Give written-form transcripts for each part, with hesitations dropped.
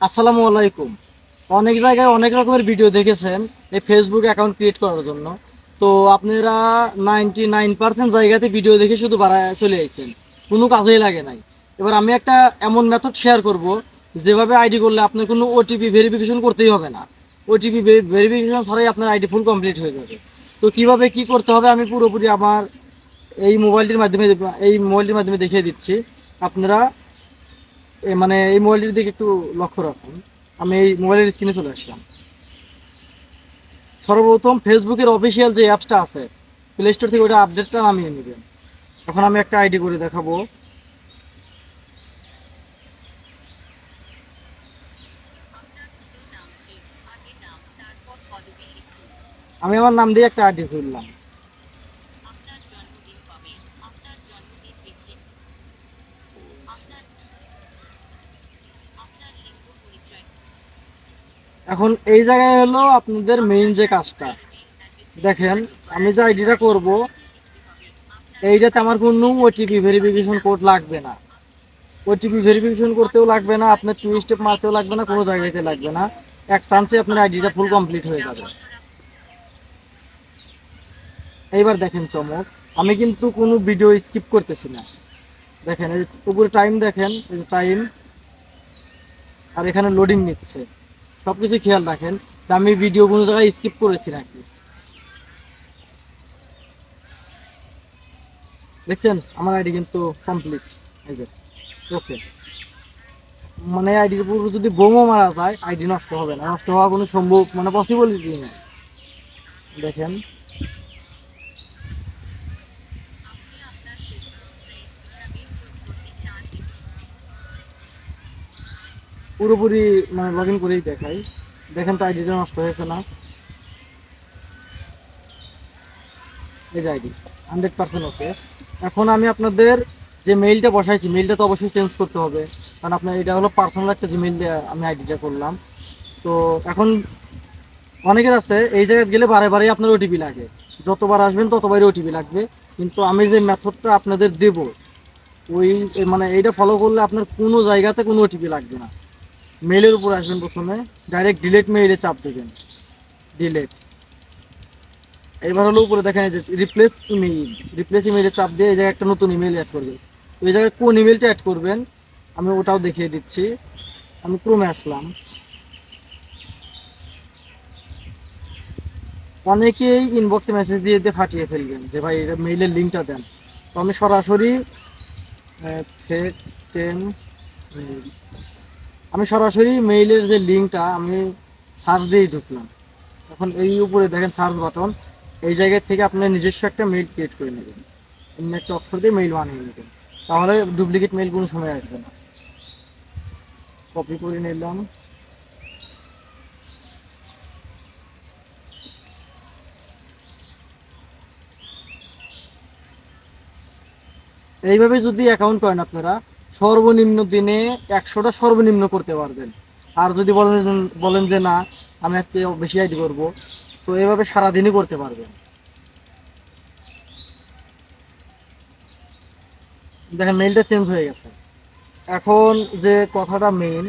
আসসালামু আলাইকুম। অনেক জায়গায় অনেক রকমের ভিডিও দেখেছেন এই ফেসবুক অ্যাকাউন্ট ক্রিয়েট করার জন্য। তো আপনারা 99% জায়গাতে ভিডিও দেখে শুধু বাড়ায় চলে আইছেন, কোনো কাজেই লাগে নাই। এবার আমি একটা এমন মেথড শেয়ার করব যেভাবে আইডি করলে আপনার কোনো ওটিপি ভেরিফিকেশন করতেই হবে না। ওটিপি ভেরিফিকেশন ছাড়াই আপনার আইডি ফুল কমপ্লিট হয়ে যাবে। তো কিভাবে কি করতে হবে আমি পুরোপুরি আমার এই মোবাইলটির মাধ্যমে দেখিয়ে দিচ্ছি। আপনারা মানে এই মোবাইলটির দিকে একটু লক্ষ্য রাখুন। আমি এই মোবাইলের স্ক্রিনে চলে আসলাম। সর্বপ্রথম ফেসবুকের অফিসিয়াল যে অ্যাপসটা আছে প্লে স্টোর থেকে ওটা আপডেটটা নামিয়ে নেবেন। এখন আমি একটা আইডি করে দেখাবো। আমি আমার নাম দিয়ে একটা আইডি খুললাম। এখন এই জায়গায় হলো আপনাদের মেইন যে কাজটা দেখেন। আমি যে আইডিটা করব এইটাতে আমার কোনো ওটিপি ভেরিফিকেশন কোড লাগবে না। ওটিপি ভেরিফিকেশন করতেও লাগবে না, আপনার টু স্টেপ মারতেও লাগবে না, কোনো জায়গাতে লাগবে না। এক চান্সে আপনার আইডিটা ফুল কমপ্লিট হয়ে যাবে। এইবার দেখেন চমক, আমি কিন্তু কোনো ভিডিও স্কিপ করতেছি না। দেখেন এই যে উপরে টাইম, দেখেন এই যে টাইম, আর এখানে লোডিং নিচ্ছে। সব কিছু খেয়াল রাখেন যে আমি ভিডিও কোনো জায়গায় স্কিপ করেছি নাকি। দেখছেন আমার আইডি কিন্তু কমপ্লিট। এই যে ওকে, মানে আইডির উপর যদি বোমও মারা যায় আইডি নষ্ট হবে না, নষ্ট হওয়া কোনো সম্ভব মানে পসিবলিটি নেই। দেখেন পুরোপুরি মানে লগ ইন করেই দেখাই। দেখেন তো আইডিটা নষ্ট হয়েছে না। এই যে আইডি 100% ওকে। এখন আমি আপনাদের যে মেইলটা বসাইছি মেইলটা তো অবশ্যই চেঞ্জ করতে হবে, কারণ আপনার এটা হলো পার্সোনাল একটা জিমেইল দিয়ে আমি আইডিটা করলাম। তো এখন অনেকের আছে এই জায়গায় গেলে বারে বারে আপনার ওটিপি লাগে, যতবার আসবেন ততবারই ওটিপি লাগবে। কিন্তু আমি যে মেথডটা আপনাদের দেব ওই মানে এইটা ফলো করলে আপনার কোনো জায়গাতে কোনো ওটিপি লাগবে না। মেইলের উপর আসবেন, প্রথমে ডাইরেক্ট ডিলেট মেইলে চাপ দেবেন, ডিলেট। এবার হলো উপরে দেখেন এই যে রিপ্লেস ইমেইল, রিপ্লেস ইমেইলে চাপ দিয়ে এই জায়গায় একটা নতুন ইমেইল অ্যাড করবেন। তো এই জায়গায় কোন ইমেইলটা অ্যাড করবেন আমি ওটাও দেখিয়ে দিচ্ছি। আমি ক্রোমে আসলাম। অনেকেই ইনবক্সে মেসেজ দিয়ে দিয়ে ফাটিয়ে ফেলবেন যে ভাই এটা মেইলের লিঙ্কটা দেন। তো আমি সরাসরি ফেক টেম মেইল, আমি সরাসরি মেইলের যে লিঙ্কটা আমি সার্চ দিয়েই ঢুকলাম। এখন এই উপরে দেখেন সার্চ বাটন, এই জায়গা থেকে আপনার নিজস্ব একটা মেইল ক্রিয়েট করে নেবেন। অন্য একটা অক্ষর দিয়ে মেইল বানিয়ে নেবেন, তাহলে ডুপ্লিকেট মেইল কোনো সময় আসবে না। কপি করে নিলাম। এইভাবে যদি অ্যাকাউন্ট করেন আপনারা সর্বনিম্ন দিনে 100টা সর্বনিম্ন করতে পারবেন। আর যদি বলেন যে না আমি আজকে বেশি আইডি করবো, তো এইভাবে সারাদিনই করতে পারবেন। দেখেন মেইলটা চেঞ্জ হয়ে গেছে। এখন যে কথাটা মেইন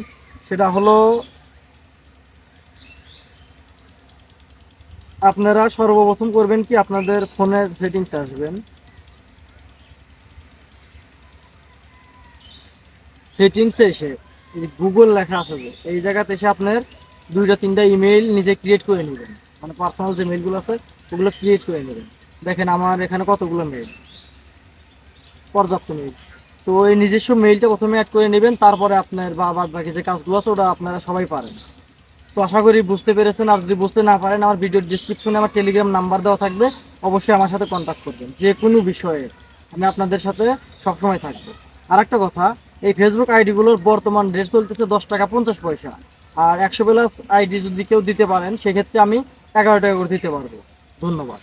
সেটা হলো আপনারা সর্বপ্রথম করবেন কি, আপনাদের ফোনের সেটিংসে আসবেন। সেটিংসে এসে এই যে গুগল লেখা আছে যে এই জায়গাতে এসে আপনার 2টা 3টা ইমেইল নিজে ক্রিয়েট করে নেবেন। মানে পার্সোনাল যে মেইলগুলো আছে ওগুলো ক্রিয়েট করে নেবেন। দেখেন আমার এখানে কতগুলো মেইল, পর্যাপ্ত মেইল। তো এই নিজস্ব মেইলটা প্রথমে অ্যাড করে নেবেন, তারপরে আপনার বা বাদ বাকি যে কাজগুলো আছে ওটা আপনারা সবাই পারেন। তো আশা করি বুঝতে পেরেছেন। আর যদি বুঝতে না পারেন আমার ভিডিওর ডিসক্রিপশনে আমার টেলিগ্রাম নাম্বার দেওয়া থাকবে, অবশ্যই আমার সাথে কন্ট্যাক্ট করবেন যে কোনো বিষয়ে। আমি আপনাদের সাথে সবসময় থাকবো। আর একটা কথা, এই ফেসবুক আইডিগুলোর বর্তমান রেট চলতেছে 10 টাকা 50 পয়সা। আর 100 প্লাস আইডি যদি কেউ দিতে পারেন সেক্ষেত্রে আমি 11 টাকা করে দিতে পারবো। ধন্যবাদ।